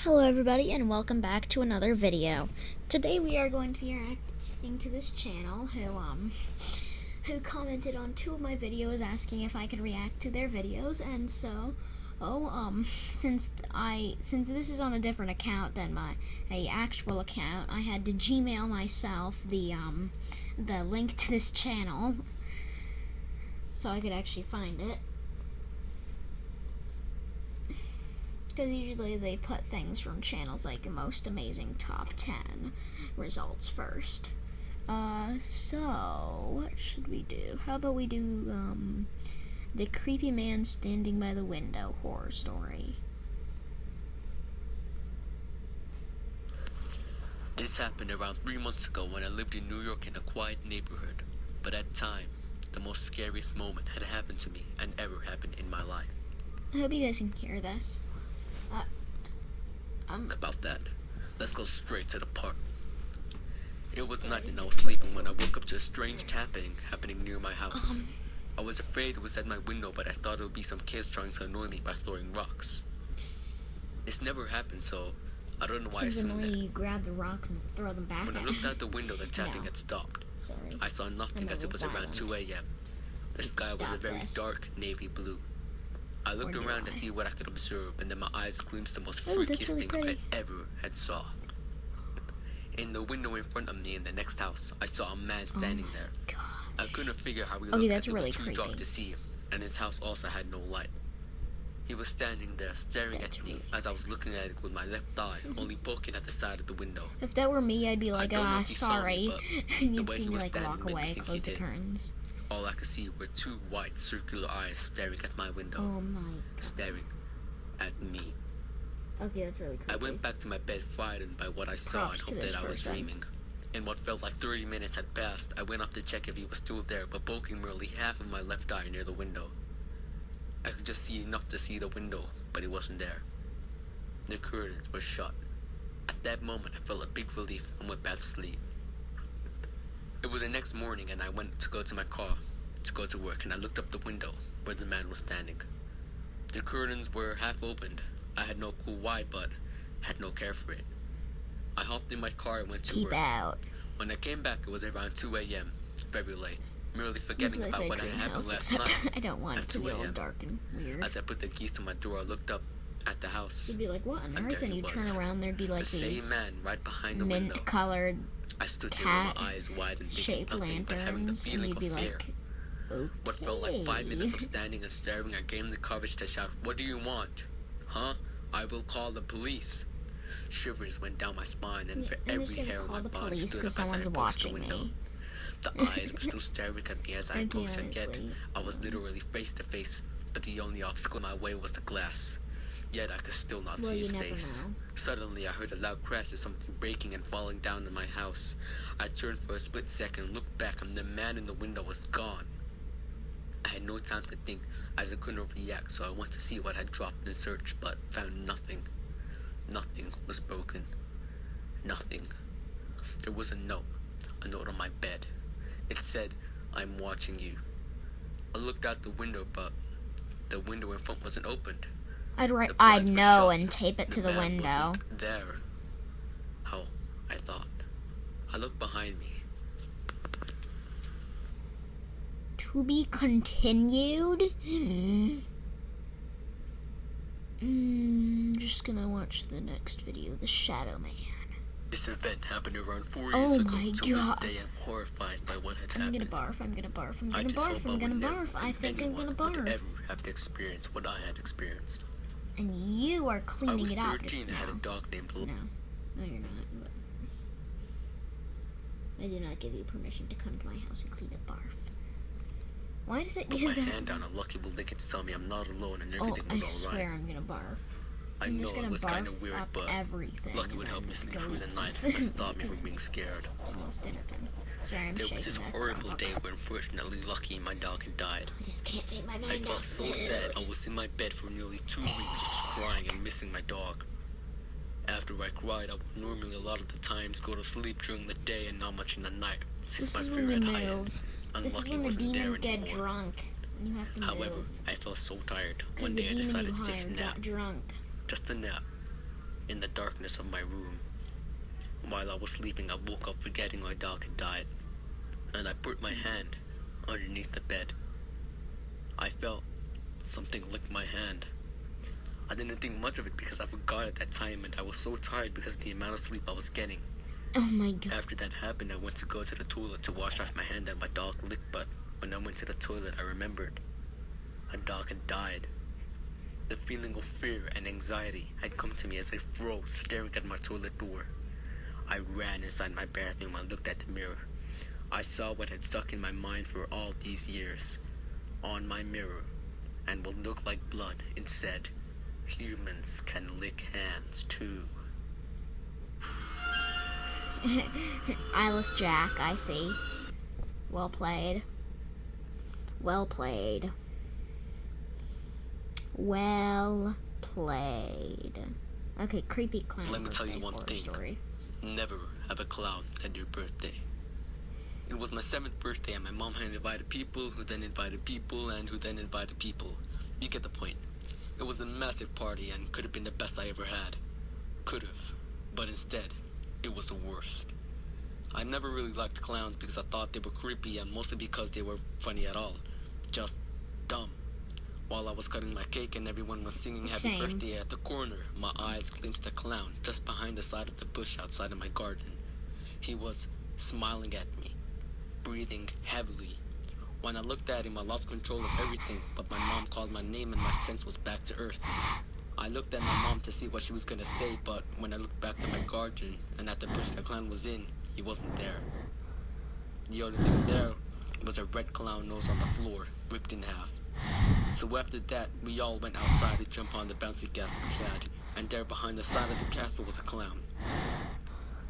Hello everybody and welcome back to another video. Today we are going to be reacting to this channel who commented on two of my videos asking if I could react to their videos, and so since this is on a different account than my actual account, I had to Gmail myself the link to this channel so I could actually find it. Because usually they put things from channels like the most amazing top 10 results first. So what should we do? How about we do the creepy man standing by the window horror story. This happened around 3 months ago when I lived in New York in a quiet neighborhood. But at the time, the most scariest moment had happened to me and ever happened in my life. I hope you guys can hear this. About that, let's go straight to the part. It was night and I was sleeping when I woke up to a strange tapping happening near my house. I was afraid it was at my window, but I thought it would be some kids trying to annoy me by throwing rocks. This never happened, so I don't know why I assumed that. You grab the rocks and throw them back. When I looked out the window, the tapping had stopped. Sorry. I saw nothing as it was around 2 a.m. The sky was a very dark navy blue. I looked around to see what I could observe, and then my eyes glimpsed the most freakiest thing I ever had saw. In the window in front of me in the next house, I saw a man standing there. God. I couldn't figure how he looked as it was too dark to see him, and his house also had no light. He was standing there staring at me as I was looking at it with my left eye, only poking at the side of the window. If that were me, I'd be like, sorry. And you'd way see he me was like standing walk made me away, think close he the did. curtains. All I could see were two white circular eyes staring at my window. Oh my God. Staring at me. Okay, that's really creepy. I went back to my bed frightened by what I saw and hoped that I was dreaming. In what felt like 30 minutes had passed, I went up to check if he was still there, but poking merely half of my left eye near the window. I could just see enough to see the window, but he wasn't there. The curtains were shut. At that moment, I felt a big relief and went back to sleep. It was the next morning, and I went to go to my car to go to work, and I looked up the window where the man was standing. The curtains were half opened. I had no clue why, but had no care for it. I hopped in my car and went to work. Out. When I came back, it was around 2 a.m., very late, merely forgetting about what had happened last night. I don't want it to be all dark and weird. As I put the keys to my door, I looked up at the house. You'd be like, what on earth? And you'd turn around, there'd be like the these same man right behind the window. mint-colored I stood there with my eyes wide and thinking nothing but having the feeling of fear. Like, okay. What felt like 5 minutes of standing and staring, I gained the courage to shout, "What do you want? Huh? I will call the police." Shivers went down my spine, and for every hair on my body stood up as I approached the window. The eyes were still staring at me as I approached, and yet I was literally face to face, but the only obstacle in my way was the glass. Yet I could still not see his face. Suddenly I heard a loud crash of something breaking and falling down in my house. I turned for a split second, looked back, and the man in the window was gone. I had no time to think, as I couldn't react, so I went to see what had dropped and searched, but found nothing. Nothing was broken. Nothing. There was a note on my bed. It said, "I'm watching you." I looked out the window, but the window in front wasn't opened. I'd know and tape it to the window. Wasn't there. How I thought. I looked behind me. To be continued? Just gonna watch the next video, The Shadow Man. This event happened around 4 years ago. My to God. this day, I'm horrified by what had happened. I'm gonna barf. I think I'm gonna barf. Would ever have to experience what I had experienced. And you are cleaning it out. I was 13 and had a dog named Lo. No, you're not. But I do not give you permission to come to my house and clean up barf. Why does it give that? Put my hand down and Lucky will lick it to tell me I'm not alone and everything was alright. I swear I'm gonna barf. I know it was kind of weird, but Lucky would help me sleep through the night and stop me from being scared. Sorry, there was this horrible day where unfortunately Lucky and my dog had died. I just can't take my mind I felt so sad. I was in my bed for nearly 2 weeks just crying and missing my dog. After I cried, I would normally a lot of the times go to sleep during the day and not much in the night, since my fear had heightened. This is when the demons get drunk. And you have to However, I felt so tired. One day I decided to take a nap. Drunk. Just a nap. In the darkness of my room, while I was sleeping, I woke up forgetting my dog had died, and I put my hand underneath the bed. I felt something lick my hand. I didn't think much of it because I forgot at that time, and I was so tired because of the amount of sleep I was getting. Oh my god. After that happened, I went to go to the toilet to wash off my hand that my dog licked, but when I went to the toilet, I remembered a dog had died. The feeling of fear and anxiety had come to me as I froze, staring at my toilet door. I ran inside my bathroom and looked at the mirror. I saw what had stuck in my mind for all these years. On my mirror, and what looked like blood, it said, "Humans can lick hands too." Eyeless Jack, I see. Well played. Well played. Well played. Okay, creepy clown. Let me tell you one thing. Story. Never have a clown at your birthday. It was my 7th birthday, and my mom had invited people, who then invited people, and who then invited people. You get the point. It was a massive party and could have been the best I ever had. Could have. But instead, it was the worst. I never really liked clowns because I thought they were creepy, and mostly because they were funny at all. Just dumb. While I was cutting my cake and everyone was singing happy birthday at the corner, my eyes glimpsed a clown just behind the side of the bush outside of my garden. He was smiling at me, breathing heavily. When I looked at him, I lost control of everything, but my mom called my name and my sense was back to earth. I looked at my mom to see what she was gonna say, but when I looked back at my garden and at the bush the clown was in, he wasn't there. The only thing there was a red clown nose on the floor, ripped in half. So after that, we all went outside to jump on the bouncy castle we had, and there behind the side of the castle was a clown.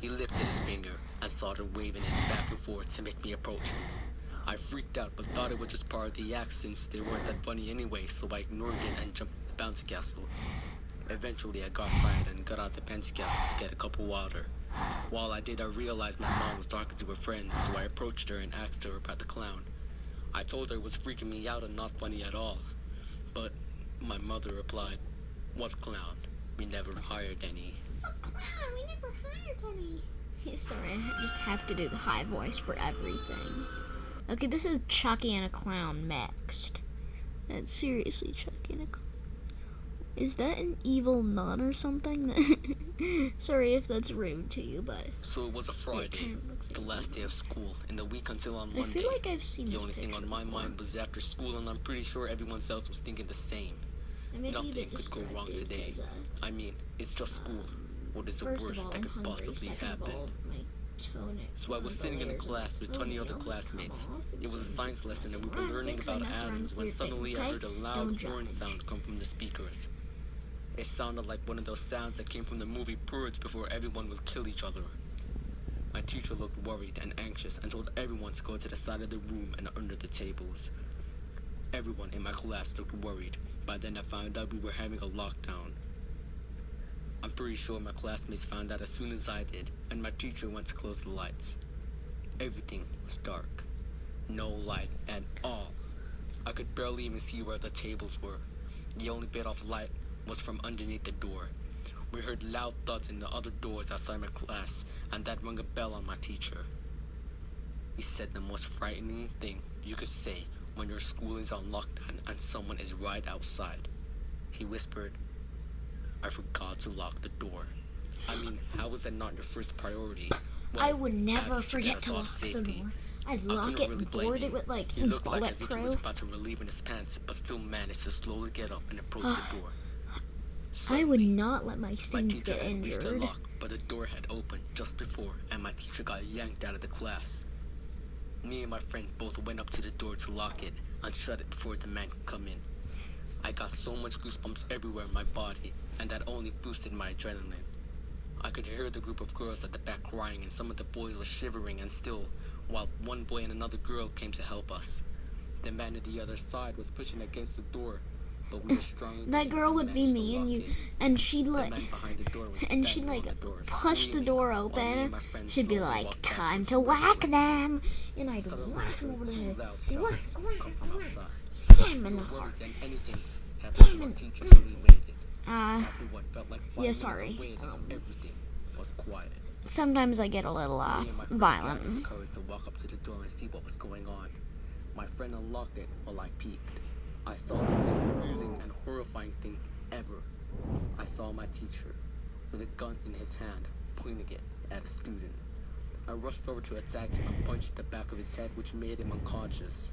He lifted his finger and started waving it back and forth to make me approach him. I freaked out but thought it was just part of the act since they weren't that funny anyway, so I ignored it and jumped the bouncy castle. Eventually I got tired and got out the bouncy castle to get a cup of water. While I did, I realized my mom was talking to her friends, so I approached her and asked her about the clown. I told her it was freaking me out and not funny at all. But my mother replied, "What clown? We never hired any." What clown? We never hired any. Sorry, I just have to do the high voice for everything. Okay, this is Chucky and a clown mixed. That's seriously Chucky and a clown. Is that an evil nun or something? Sorry if that's rude to you, but... So it was a Friday, the last day of school, and the week until on Monday. I feel like I've seen the only thing on my mind was after school, and I'm pretty sure everyone else was thinking the same. Nothing could go wrong today. I mean, it's just school. What is the worst that could possibly happen? So I was sitting in a class with 20 other classmates. It was a science lesson and we were learning about atoms when suddenly I heard a loud horn sound come from the speakers. It sounded like one of those sounds that came from the movie Birds before everyone would kill each other. My teacher looked worried and anxious and told everyone to go to the side of the room and under the tables. Everyone in my class looked worried. By then I found out we were having a lockdown. I'm pretty sure my classmates found out as soon as I did, and my teacher went to close the lights. Everything was dark. No light at all. I could barely even see where the tables were. The only bit of light was from underneath the door. We heard loud thuds in the other doors outside my class, and that rang a bell on my teacher. He said the most frightening thing you could say when your school is on lockdown and someone is right outside. He whispered, "I forgot to lock the door." I mean, how was that not your first priority? Well, I would never forget to lock the door. I'd lock it and board it with He looked like as if he was about to relieve in his pants, but still managed to slowly get up and approach the door. Suddenly, I would not let my students get injured. My teacher had reached the lock, but the door had opened just before, and my teacher got yanked out of the class. Me and my friend both went up to the door to lock it and shut it before the man could come in. I got so much goosebumps everywhere in my body, and that only boosted my adrenaline. I could hear the group of girls at the back crying, and some of the boys were shivering and still, while one boy and another girl came to help us. The man at the other side was pushing against the door, but we were strong. That girl would be me, and she'd like push the door open. She'd be like, "Time to whack them," and I'd whack them over the head. Whack, stamina, stamina. Everyone felt like 5 yeah, minutes sorry. away and everything was quiet. Sometimes I get a little, Me and my friend violent. gathered the courage to walk up to the door and see what was going on. My friend unlocked it while I peeked. I saw the most confusing and horrifying thing ever. I saw my teacher with a gun in his hand, pointing it at a student. I rushed over to attack him and punched the back of his head, which made him unconscious.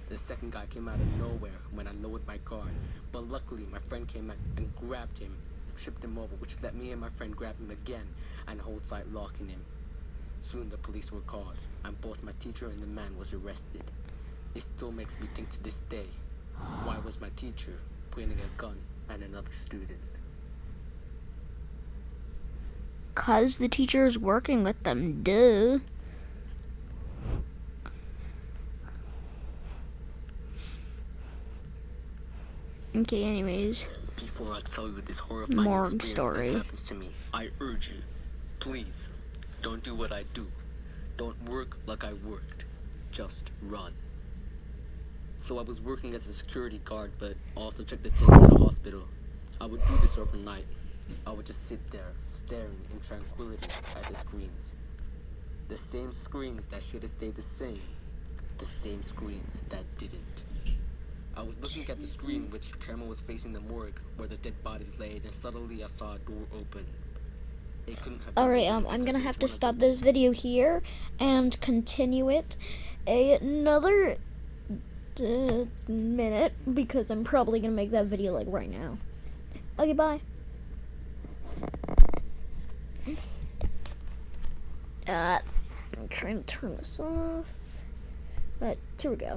The second guy came out of nowhere when I lowered my guard, but luckily my friend came out and grabbed him, tripped him over, which let me and my friend grab him again and hold tight locking him. Soon the police were called, and both my teacher and the man was arrested. It still makes me think to this day, why was my teacher pointing a gun at another student? 'Cause the teacher is working with them, duh. Okay, anyways. Before I tell you this horrifying Morgue experience story. that happens to me, I urge you, please, don't do what I do. Don't work like I worked. Just run. So I was working as a security guard, but also checked the tapes at a hospital. I would do this overnight. I would just sit there, staring in tranquility at the screens. The same screens that should have stayed the same. The same screens that didn't. I was looking at the screen which camera was facing the morgue where the dead bodies laid, and suddenly I saw a door open. It couldn't have been Alright, open I'm because gonna it have to was one stop of this video here and continue it another minute because I'm probably gonna make that video like right now. Okay, bye. I'm trying to turn this off, but here we go.